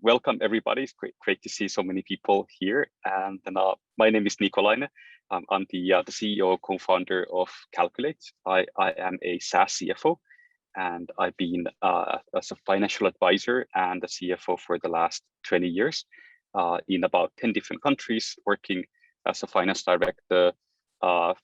welcome everybody. It's great to see so many people here. And my name is Niko Laine. I'm the CEO, co-founder of Calqulate. I am a SaaS CFO, and I've been as a financial advisor and a CFO for the last 20 years in about 10 different countries, working as a finance director,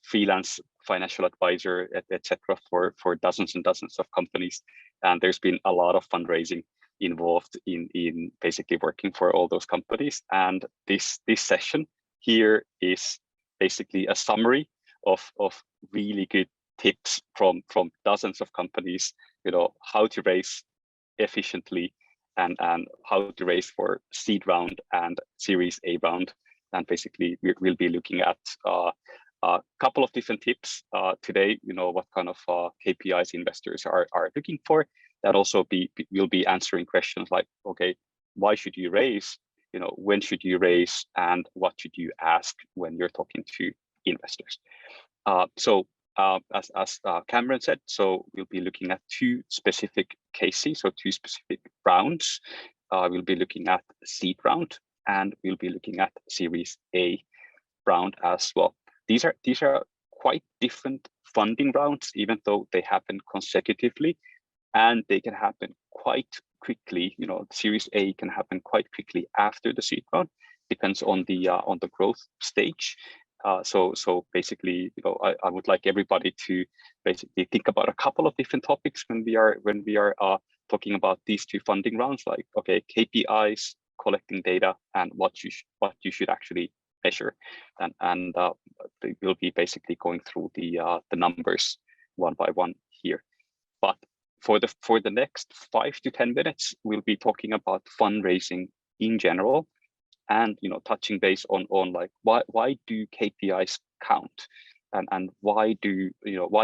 freelance financial advisor, etc. for dozens and dozens of companies. And there's been a lot of fundraising involved in basically working for all those companies. And this session here is basically a summary of really good tips from dozens of companies, how to raise efficiently and how to raise for seed round and Series A round. And basically we'll be looking at a couple of different tips today, what kind of KPIs investors are looking for. That also we'll be answering questions like, okay, why should you raise? When should you raise, and what should you ask when you're talking to investors? As Cameron said, so we'll be looking at two specific cases, so two specific rounds. We'll be looking at seed round, and we'll be looking at Series A round as well. These are quite different funding rounds, even though they happen consecutively, and they can happen quite quickly. Series A can happen quite quickly after the seed round, depends on the growth stage. So basically, I would like everybody to basically think about a couple of different topics when we are talking about these two funding rounds, like, okay, KPIs, collecting data, and what you should actually measure, and we'll be basically going through the numbers one by one here. But for the next 5 to 10 minutes, we'll be talking about fundraising in general, and touching base on like why do KPIs count, and why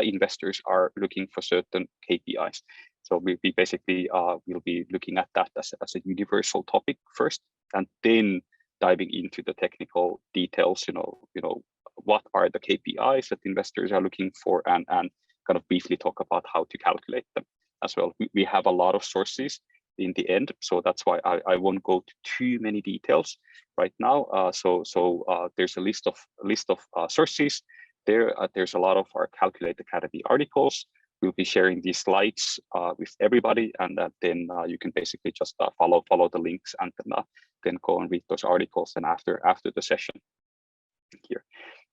investors are looking for certain KPIs. So we'll be basically we'll be looking at that as a universal topic first, and then diving into the technical details. What are the KPIs that investors are looking for, and kind of briefly talk about how to calculate them as well. We have a lot of sources in the end, so that's why I won't go to too many details right now. So there's a list of sources there. There's a lot of our Calqulate Academy articles. We'll be sharing these slides with everybody, and then you can basically just follow the links, and then go and read those articles and after the session here.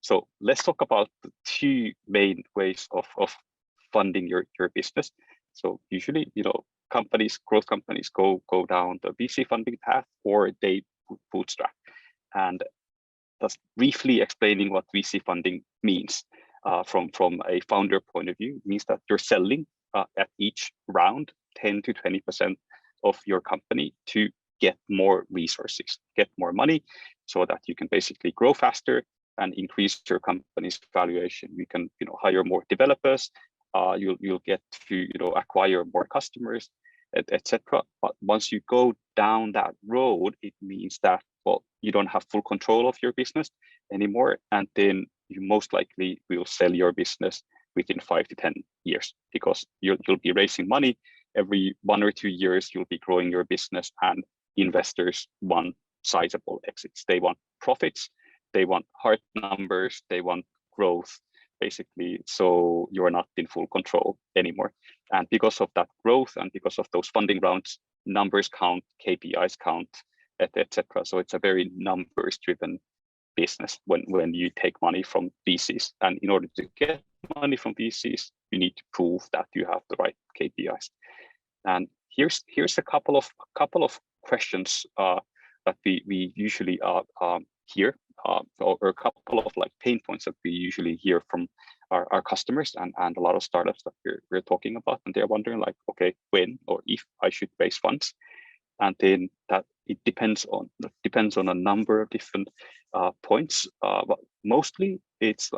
So let's talk about the two main ways of funding your business. So usually, growth companies go down the VC funding path, or they bootstrap. And just briefly explaining what VC funding means from a founder point of view, means that you're selling at each round 10 to 20% of your company to get more resources, get more money, so that you can basically grow faster and increase your company's valuation. You can hire more developers. You'll get to acquire more customers, etc. But once you go down that road, it means that, well, you don't have full control of your business anymore, and then you most likely will sell your business within 5 to 10 years, because you'll be raising money every 1 or 2 years. You'll be growing your business, and investors want sizable exits. They want profits, they want hard numbers, they want growth, basically. So you're not in full control anymore. And because of that growth, and because of those funding rounds, numbers count, KPIs count, etc. So it's a very numbers driven business when you take money from VCs. And in order to get money from VCs, you need to prove that you have the right KPIs. And here's a couple of questions that we usually hear, or a couple of like pain points that we usually hear from our customers and a lot of startups that we're talking about, and they're wondering like, okay, when or if I should raise funds. And then that it depends on a number of different points, but mostly it's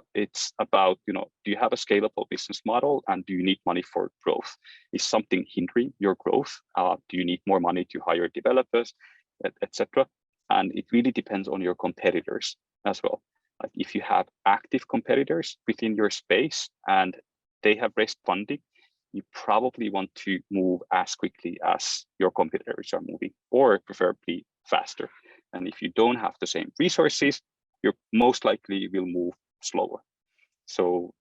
about, do you have a scalable business model, and do you need money for growth? Is something hindering your growth? Do you need more money to hire developers, etc.? And it really depends on your competitors as well. Like if you have active competitors within your space and they have raised funding, you probably want to move as quickly as your competitors are moving, or preferably faster. And if you don't have the same resources, you most likely will move slower. So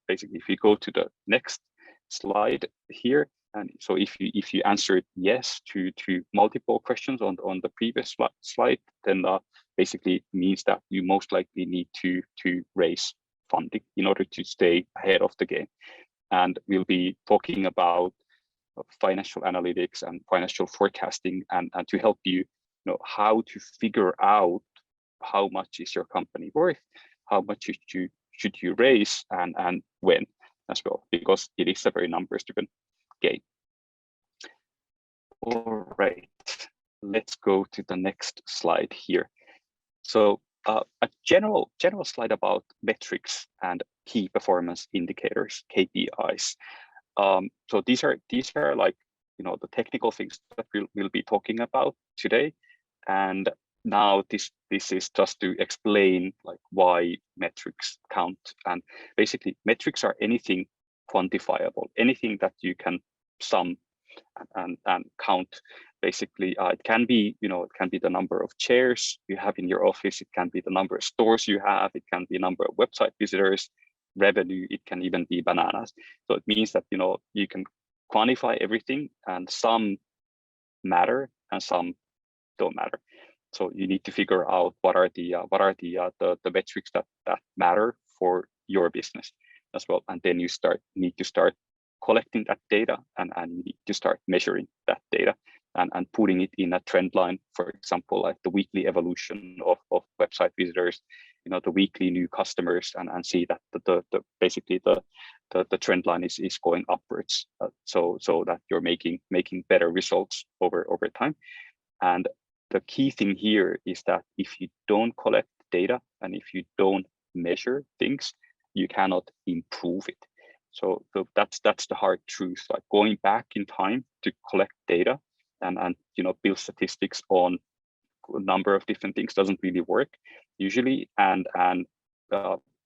basically, if you go to the next slide here, and so if you answered yes to multiple questions on the previous slide, then basically means that you most likely need to raise funding in order to stay ahead of the game. And we'll be talking about financial analytics and financial forecasting, and to help you know how to figure out how much is your company worth, how much should you raise, and when as well, because it is a very numbers driven game. All right, let's go to the next slide here. So a general slide about metrics and key performance indicators, KPIs. So these are like, you know, the technical things that we'll be talking about today. And now this is just to explain like why metrics count. And basically metrics are anything quantifiable, anything that you can sum and count. Basically, it can be, you know, it can be the number of chairs you have in your office, it can be the number of stores you have, it can be number of website visitors, revenue, it can even be bananas. So it means that, you know, you can quantify everything, and some matter and some don't matter. So you need to figure out what are the metrics that matter for your business as well, and then you need to start collecting that data, and you need to start measuring that data and putting it in a trend line. For example, like the weekly evolution of website visitors, you know, the weekly new customers, and see that basically the trend line is going upwards, so that you're making better results over time. And the key thing here is that if you don't collect data and if you don't measure things, you cannot improve it. So that's the hard truth. Like going back in time to collect data and you know, build statistics on a number of different things doesn't really work usually. And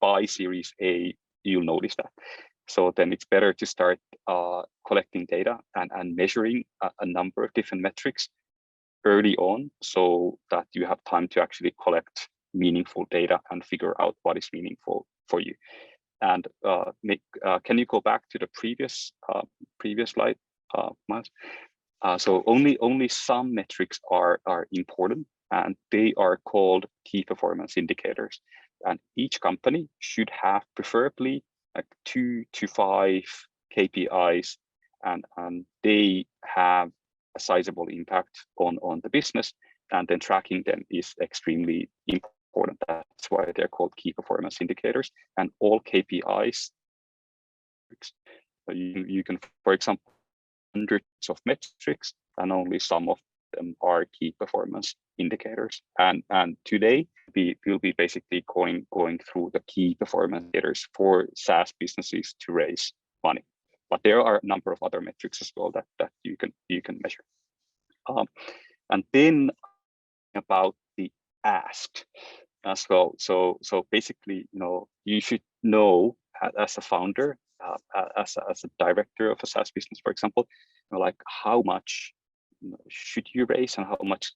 by Series A, you'll notice that. So then it's better to start collecting data and measuring a number of different metrics early on, so that you have time to actually collect meaningful data and figure out what is meaningful for you. And can you go back to the previous slide, Miles? So only some metrics are important, and they are called key performance indicators. And each company should have preferably like 2 to 5 KPIs, and they have a sizable impact on the business, and then tracking them is extremely important. That's why they're called key performance indicators. And all KPIs, you can, for example, hundreds of metrics, and only some of them are key performance indicators. And today we'll be basically going through the key performance indicators for SaaS businesses to raise money. But there are a number of other metrics as well that you can measure. And then about the ask as well. So basically, you know, you should know as a founder, as a director of a SaaS business, for example, you know, like how much should you raise and how much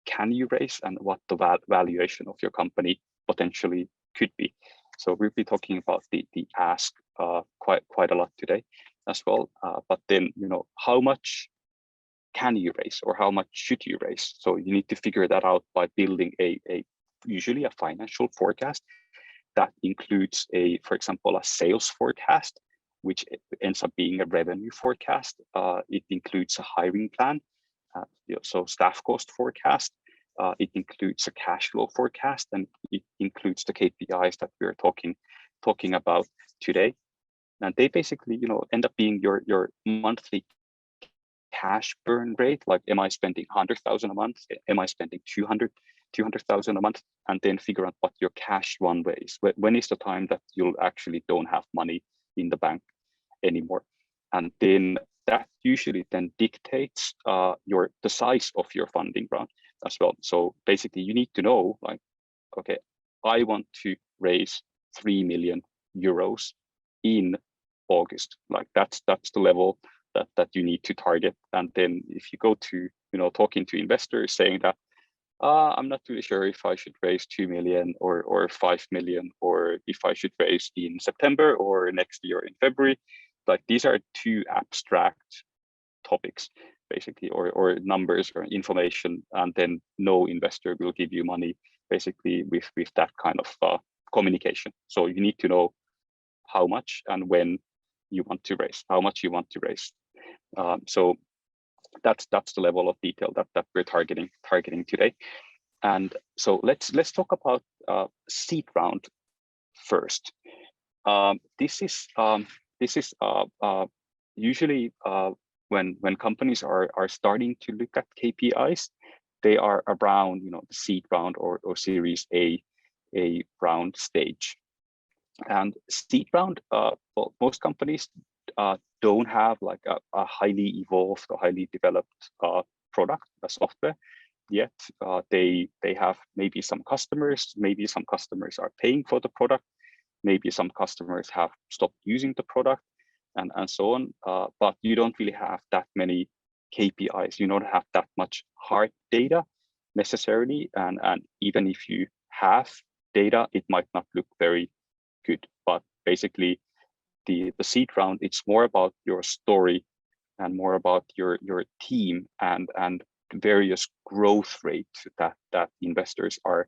can you raise, and what the valuation of your company potentially could be. So we'll be talking about the ask quite a lot today as well. But then, you know, how much can you raise or how much should you raise? So you need to figure that out by building usually a financial forecast that includes for example, a sales forecast, which ends up being a revenue forecast. It includes a hiring plan, so staff cost forecast. It includes a cash flow forecast, and it includes the KPIs that we're talking about today. And they basically, you know, end up being your monthly cash burn rate. Like, am I spending 100,000 a month? Am I spending 200,000 a month? And then figure out what your cash runway is. When is the time that you'll actually don't have money in the bank anymore? And then that usually then dictates the size of your funding round as well. So basically, you need to know, like, okay, I want to raise 3 million euros in August. Like that's the level that you need to target. And then if you go to talking to investors saying that I'm not really sure if I should raise 2 million or 5 million, or if I should raise in September or next year in February. Like these are two abstract topics, basically, or numbers or information, and then no investor will give you money basically with that kind of communication. So you need to know how much and when you want to raise, how much you want to raise. So that's the level of detail that we're targeting today. And so let's talk about seed round first. This is usually when companies are starting to look at KPIs, they are around the seed round or Series A round stage. And seed round, well, most companies don't have like a highly evolved or highly developed product, a software yet. They have maybe some customers, maybe some customers are paying for the product, maybe some customers have stopped using the product, and so on. But you don't really have that many KPIs. You don't have that much hard data necessarily, and even if you have data, it might not look very good. But basically, the seed round, it's more about your story and more about your team and various growth rates that investors are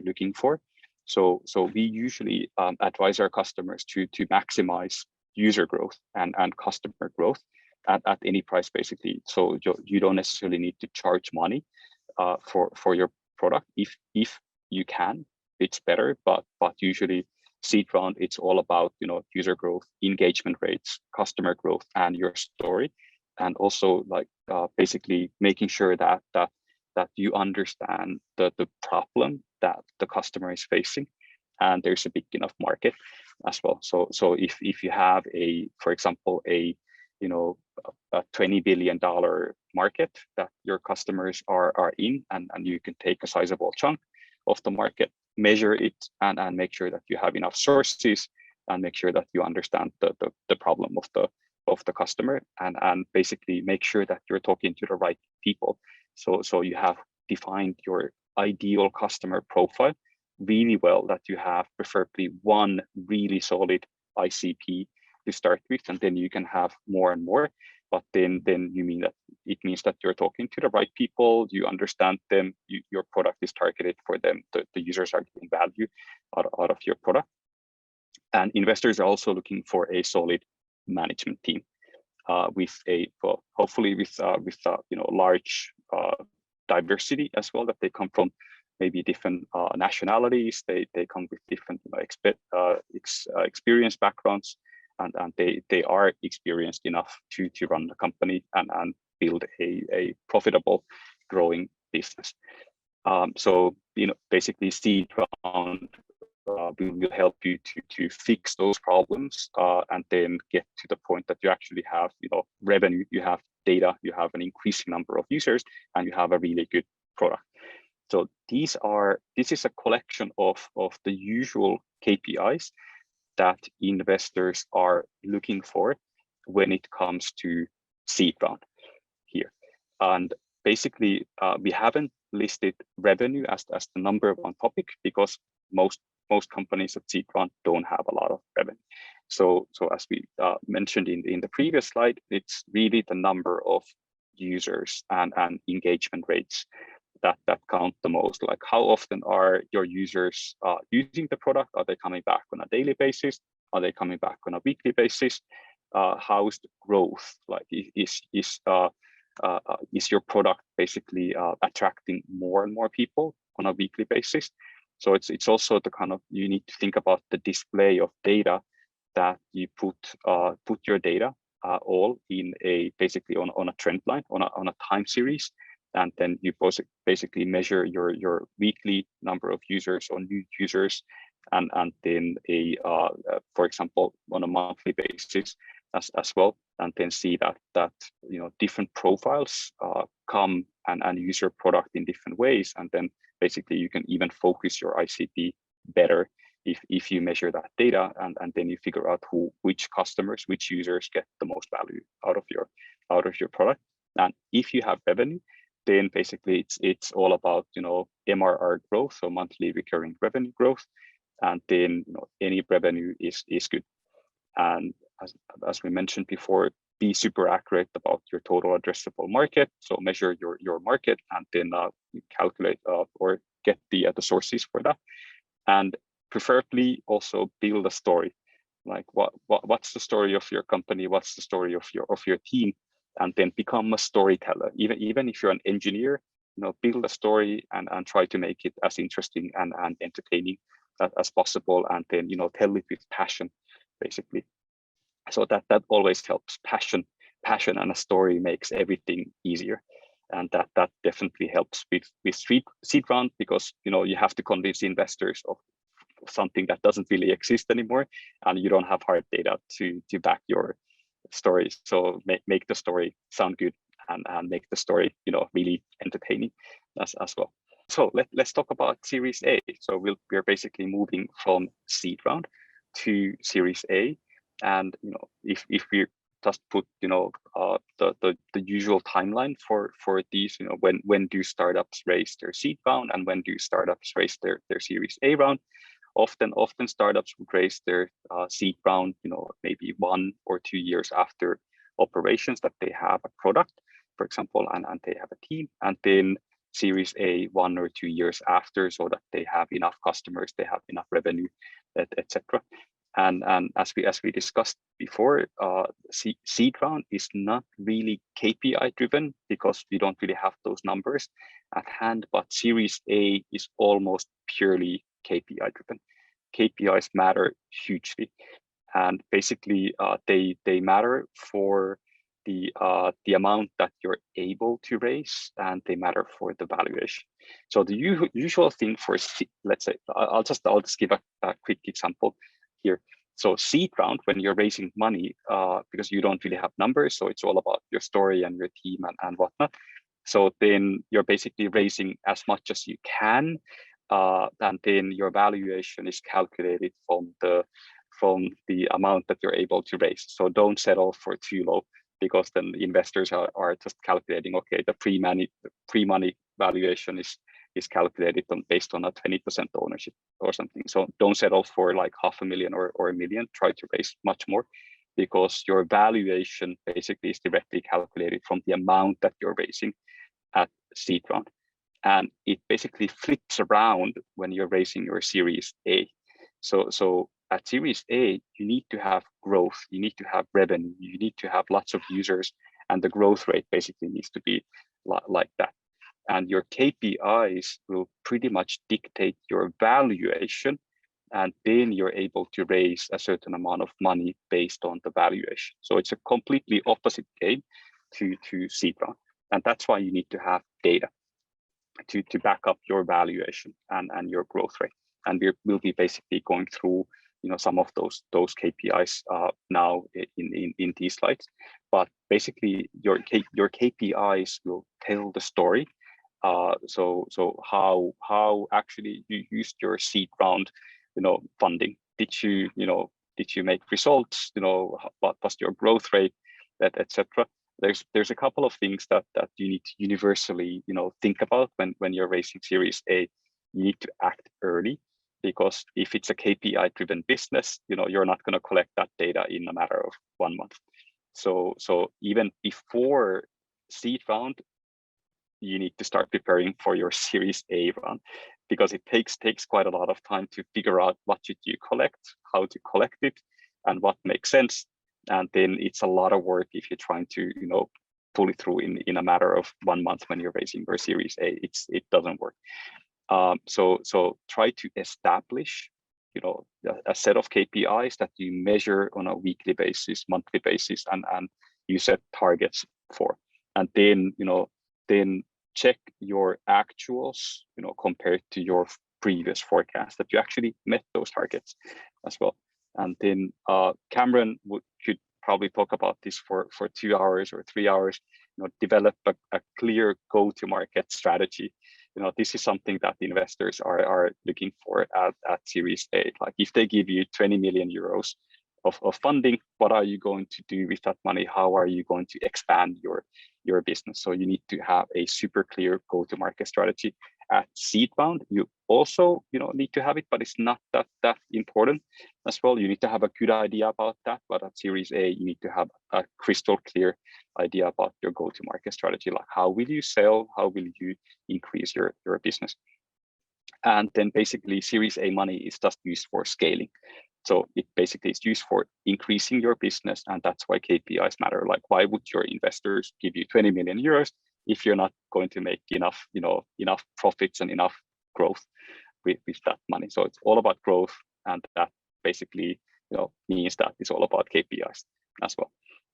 looking for. So we usually advise our customers to maximize user growth and customer growth at any price, basically. So you don't necessarily need to charge money for your product. If you can, it's better, but usually seed round, it's all about user growth, engagement rates, customer growth, and your story, and also like basically making sure that you understand the problem that the customer is facing, and there's a big enough market as well. So if you have for example a $20 billion market that your customers are in, and you can take a sizable chunk of the market, measure it, and make sure that you have enough sources, and make sure that you understand the problem of the customer, and basically make sure that you're talking to the right people. So you have defined your ideal customer profile really well, that you have preferably one really solid ICP to start with, and then you can have more and more. But then it means that you're talking to the right people, you understand them, your product is targeted for them, the users are getting value out of your product. And investors are also looking for a solid management team hopefully with large diversity as well, that they come from maybe different nationalities, they come with different experience backgrounds, and they are experienced enough to run the company and build a profitable, growing business. So basically seed round will help you to fix those problems, and then get to the point that you actually have revenue, you have data, you have an increasing number of users, and you have a really good product. So this is a collection of the usual KPIs that investors are looking for when it comes to seed round here. And basically, we haven't listed revenue as the number one topic, because most companies at seed round don't have a lot of revenue. So as we mentioned in the previous slide, it's really the number of users and engagement rates that count the most. Like, how often are your users using the product? Are they coming back on a daily basis? Are they coming back on a weekly basis? How is the growth? Like, is your product basically attracting more and more people on a weekly basis? So it's also the kind of, you need to think about the display of data that you put your data all in basically on a trend line, on a time series. And then you basically measure your weekly number of users or new users, and then for example, on a monthly basis as well, and then see that different profiles come and use your product in different ways, and then basically you can even focus your ICP better if you measure that data and then you figure out which customers, which users get the most value out of your product. And if you have revenue, then basically it's all about, MRR growth, so monthly recurring revenue growth. And then, any revenue is good. And as we mentioned before, be super accurate about your total addressable market. So measure your market and then calculate or get the sources for that. And preferably also build a story. Like what's the story of your company? What's the story of your team? And then become a storyteller. Even if you're an engineer, build a story and try to make it as interesting and entertaining as possible. And then, tell it with passion, basically. So that always helps. Passion and a story makes everything easier. And that definitely helps with seed round, because you have to convince investors of something that doesn't really exist anymore, and you don't have hard data to back your story. So make the story sound good and make the story really entertaining as well. So let's talk about Series A. So we're basically moving from seed round to Series A, and if we just put the usual timeline for these, when do startups raise their seed round and when do startups raise their Series A round. Often startups would raise their seed round, maybe 1 or 2 years after operations, that they have a product, for example, and they have a team, and then Series A 1 or 2 years after, so that they have enough customers, they have enough revenue, etc. And as we discussed before, seed round is not really KPI driven, because we don't really have those numbers at hand, but Series A is almost purely KPI driven. KPIs matter hugely, and basically they matter for the amount that you're able to raise, and they matter for the valuation. So the usual thing for, let's say, I'll just give a quick example here. So seed round, when you're raising money, because you don't really have numbers, so it's all about your story and your team and whatnot. So then you're basically raising as much as you can, and then your valuation is calculated from the amount that you're able to raise. So don't settle for too low, because then the investors are just calculating, okay, the pre-money valuation is calculated based on a 20% ownership or something. So don't settle for like 500,000 or 1 million. Try to raise much more, because your valuation basically is directly calculated from the amount that you're raising at seed round. And it basically flips around when you're raising your Series A. So at Series A, you need to have growth, you need to have revenue, you need to have lots of users, and the growth rate basically needs to be like that. And your KPIs will pretty much dictate your valuation, and then you're able to raise a certain amount of money based on the valuation. So it's a completely opposite game to seed round. And that's why you need to have data to back up your valuation and your growth rate. And we'll be basically going through some of those KPIs now in these slides. But basically your KPIs will tell the story. So how actually you used your seed round funding. Did you make results? What was your growth rate, etc. There's a couple of things that you need to universally think about when you're raising Series A. You need to act early, because if it's a KPI driven business, you're not going to collect that data in a matter of 1 month. So even before seed round, you need to start preparing for your Series A round, because it takes quite a lot of time to figure out what should you collect, how to collect it, and what makes sense. And then it's a lot of work if you're trying to pull it through in a matter of 1 month when you're raising your Series A. It doesn't work. So try to establish a set of KPIs that you measure on a weekly basis, monthly basis, and you set targets for. And then then check your actuals compared to your previous forecast, that you actually met those targets as well. And then Cameron could probably talk about this for 2 hours or 3 hours. Develop a clear go-to-market strategy this is something that investors are looking for at Series A. Like if they give you 20 million euros of funding, what are you going to do with that money? How are you going to expand your business? So you need to have a super clear go-to-market strategy. At seed round, you also need to have it, but it's not that important as well. You need to have a good idea about that, but at Series A, you need to have a crystal clear idea about your go-to-market strategy. Like how will you sell? How will you increase your business? And then basically Series A money is just used for scaling. So it basically is used for increasing your business, and that's why KPIs matter. Like, why would your investors give you 20 million euros if you're not going to make enough profits and enough growth with that money? So it's all about growth, and that basically means that it's all about KPIs as well.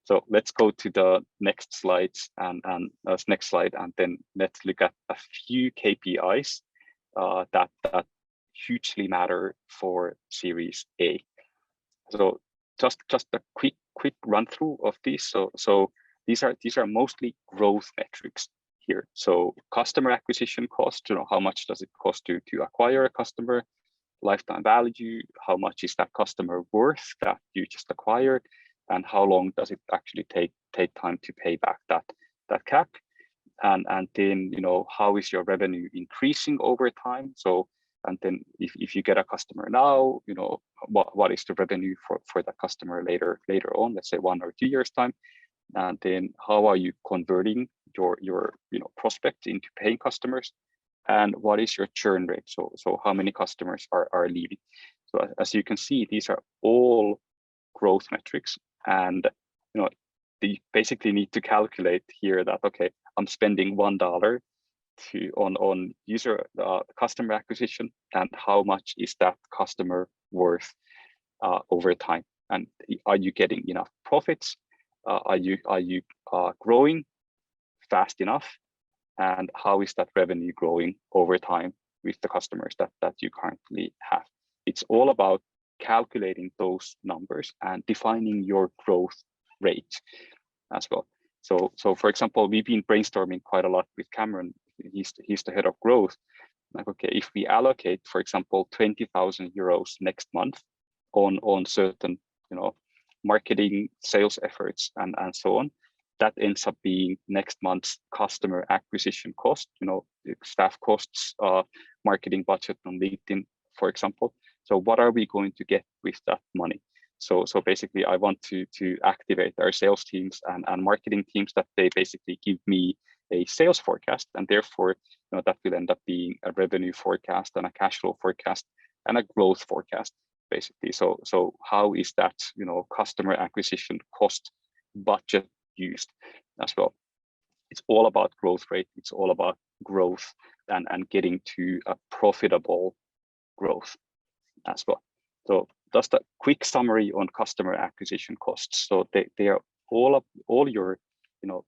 So let's go to the next slides and next slide, and then let's look at a few KPIs that hugely matter for Series A. So just a quick run through of these. So these are mostly growth metrics here. So customer acquisition cost, how much does it cost to acquire a customer? Lifetime value, how much is that customer worth that you just acquired, and how long does it actually take time to pay back that CAC? And then how is your revenue increasing over time? So, and then if you get a customer now, what is the revenue for that customer later on, let's say 1 or 2 years time? And then how are you converting your prospects into paying customers? And what is your churn rate? So how many customers are leaving? So as you can see, these are all growth metrics, and you basically need to calculate here that, okay, I'm spending $1 on user customer acquisition, and how much is that customer worth over time? And are you getting enough profits? Are you growing fast enough? And how is that revenue growing over time with the customers that you currently have? It's all about calculating those numbers and defining your growth rate as well. So for example, we've been brainstorming quite a lot with Cameron. He's the head of growth. Like, okay, if we allocate, for example, 20,000 euros next month on certain marketing, sales efforts and so on, that ends up being next month's customer acquisition cost, staff costs, marketing budget on LinkedIn, for example. So what are we going to get with that money? So basically, I want to activate our sales teams and marketing teams, that they basically give me a sales forecast, and therefore that will end up being a revenue forecast and a cash flow forecast and a growth forecast, basically. So how is that customer acquisition cost budget used as well? It's all about growth rate. It's all about growth and getting to a profitable growth as well. So just a quick summary on customer acquisition costs. So they are all your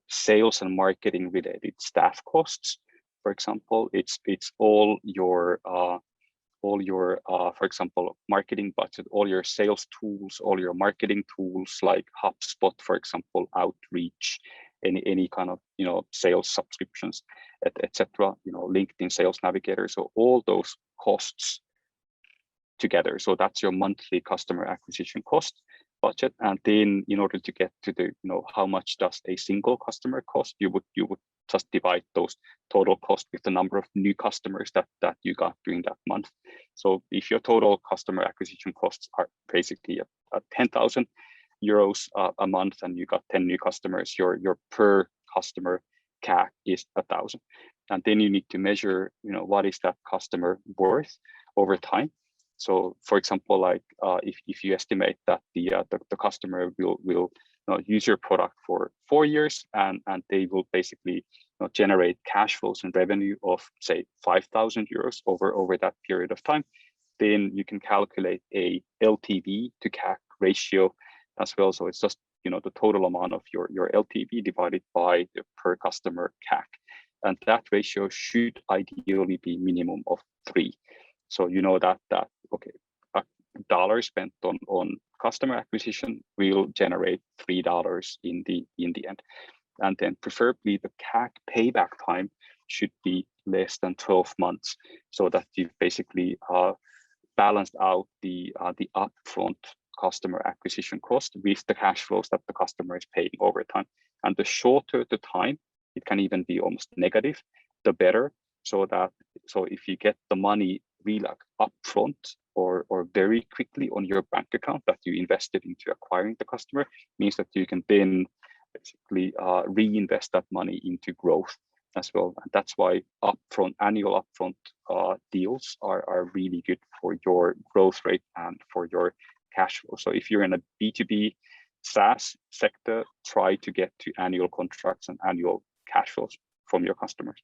sales and marketing related staff costs. For example, it's all your for example, marketing budget, all your sales tools, all your marketing tools like HubSpot, for example, Outreach, any kind of sales subscriptions, etc. LinkedIn Sales Navigator. So all those costs together. So that's your monthly customer acquisition cost budget. And then in order to get to the how much does a single customer cost, you would just divide those total cost with the number of new customers that you got during that month. So if your total customer acquisition costs are basically at 10,000 euros a month, and you got 10 new customers, your per customer CAC is 1,000. And then you need to measure what is that customer worth over time. So for example, like if you estimate that the customer will use your product for 4 years, and they will basically generate cash flows and revenue of say 5,000 euros over that period of time, then you can calculate a LTV to CAC ratio as well. So it's just the total amount of your LTV divided by the per customer CAC, and that ratio should ideally be minimum of 3. So that okay, $1 spent on customer acquisition will generate $3 in the end. And then preferably the CAC payback time should be less than 12 months, so that you basically balanced out the upfront customer acquisition cost with the cash flows that the customer is paying over time. And the shorter the time, it can even be almost negative, the better. So if you get the money really like upfront or very quickly on your bank account that you invested into acquiring the customer, means that you can then basically reinvest that money into growth as well. And that's why annual upfront deals are really good for your growth rate and for your cash flow. So if you're in a B2B SaaS sector, try to get to annual contracts and annual cash flows from your customers.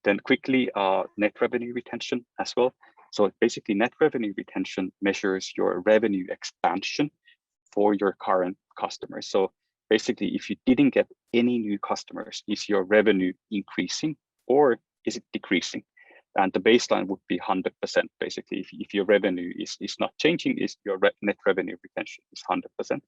Then quickly, net revenue retention as well. So basically, net revenue retention measures your revenue expansion for your current customers. So basically, if you didn't get any new customers, is your revenue increasing or is it decreasing? And the baseline would be 100%. Basically, if your revenue is not changing, is your net revenue retention is 100%.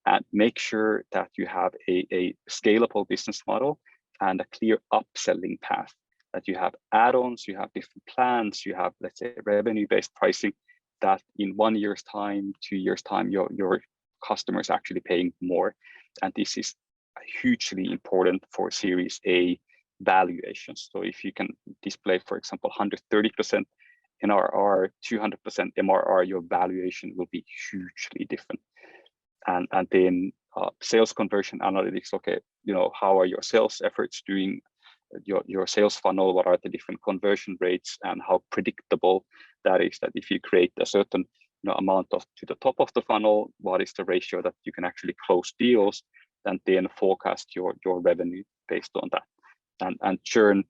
And make sure that you have a scalable business model and a clear upselling path, that you have add-ons, you have different plans, you have, let's say, revenue-based pricing, that in 1 year's time, 2 years' time, your customers actually paying more. And this is hugely important for Series A valuations. So if you can display, for example, 130% NRR, 200% MRR, your valuation will be hugely different. And then sales conversion analytics. Okay, how are your sales efforts doing? Your sales funnel, what are the different conversion rates, and how predictable that is, that if you create a certain amount to the top of the funnel, what is the ratio that you can actually close deals, and then forecast your revenue based on that. And churn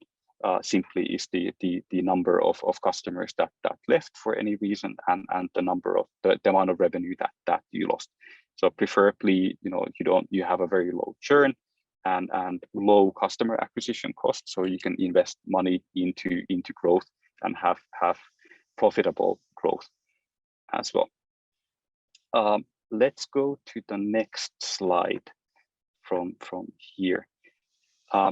simply is the number of customers that left for any reason, and the number of the amount of revenue that you lost. So preferably, you have a very low churn and low customer acquisition cost, so you can invest money into growth and have profitable growth as well. Let's go to the next slide from here.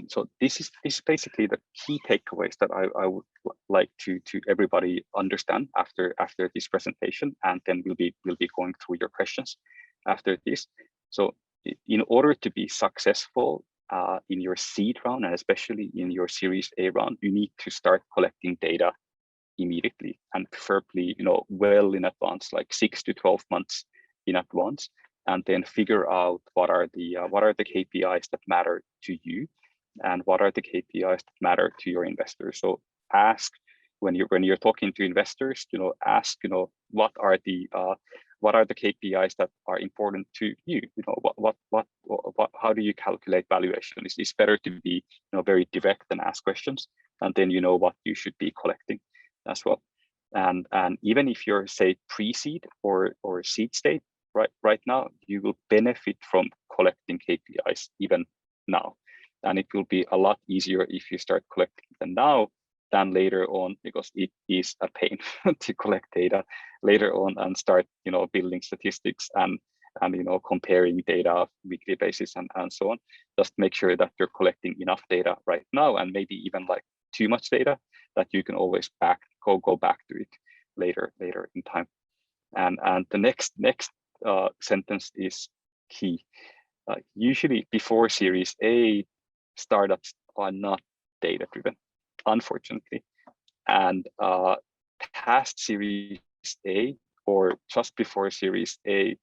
So this is basically the key takeaways that I would like to everybody understand after this presentation, and then we'll be going through your questions after this. So in order to be successful in your seed round, and especially in your Series A round, you need to start collecting data immediately, and preferably well in advance, like 6 to 12 months in advance, and then figure out what are the KPIs that matter to you, and what are the KPIs that matter to your investors. So ask when you're talking to investors, ask what are the KPIs that are important to you? How do you calculate valuation? It's better to be very direct and ask questions, and then you know what you should be collecting as well. And even if you're, say, pre-seed or seed state right now, you will benefit from collecting KPIs even now, and it will be a lot easier if you start collecting them now than later on, because it is a pain to collect data later on and start building statistics and comparing data weekly basis and so on. Just make sure that you're collecting enough data right now, and maybe even like too much data, that you can always go back to it later in time. And the next sentence is key. Usually before Series A, startups are not data driven, unfortunately, and past Series A or just before Series A,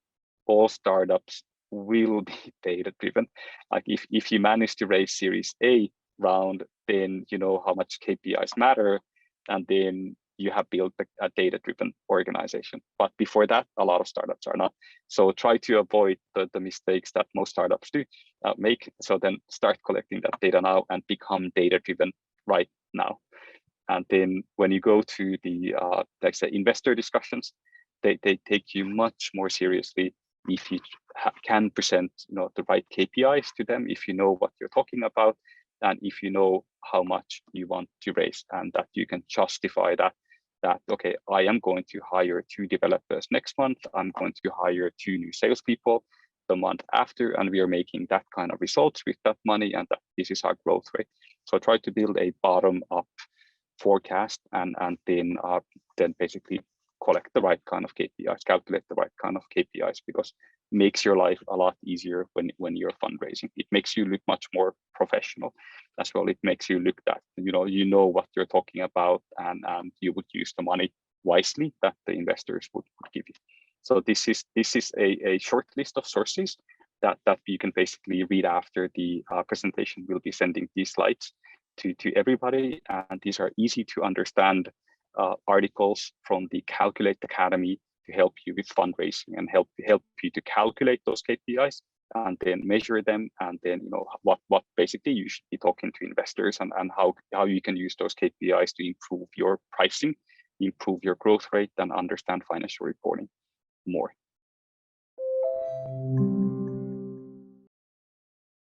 all startups will be data driven. Like if you manage to raise Series A round, then you know how much KPIs matter, and then you have built a data-driven organization. But before that, a lot of startups are not. So try to avoid the mistakes that most startups do make. So then start collecting that data now and become data-driven right now. And then when you go to the like say investor discussions, they take you much more seriously if you can present the right KPIs to them, if you know what you're talking about, and if you know how much you want to raise, and that you can justify that okay, I am going to hire 2 developers next month, I'm going to hire 2 new salespeople, the month after, and we are making that kind of results with that money, and this is our growth rate. So try to build a bottom-up forecast, and then basically collect the right kind of KPIs, calculate the right kind of KPIs, because it makes your life a lot easier when you're fundraising. It makes you look much more professional as well. It makes you look that you know what you're talking about, and you would use the money wisely that the investors would give you. So this is a short list of sources that you can basically read after the presentation. We'll be sending these slides to everybody, and these are easy to understand articles from the Calqulate Academy to help you with fundraising and help you to calculate those KPIs and then measure them, and then what basically you should be talking to investors, and how you can use those KPIs to improve your pricing, improve your growth rate, and understand financial reporting more.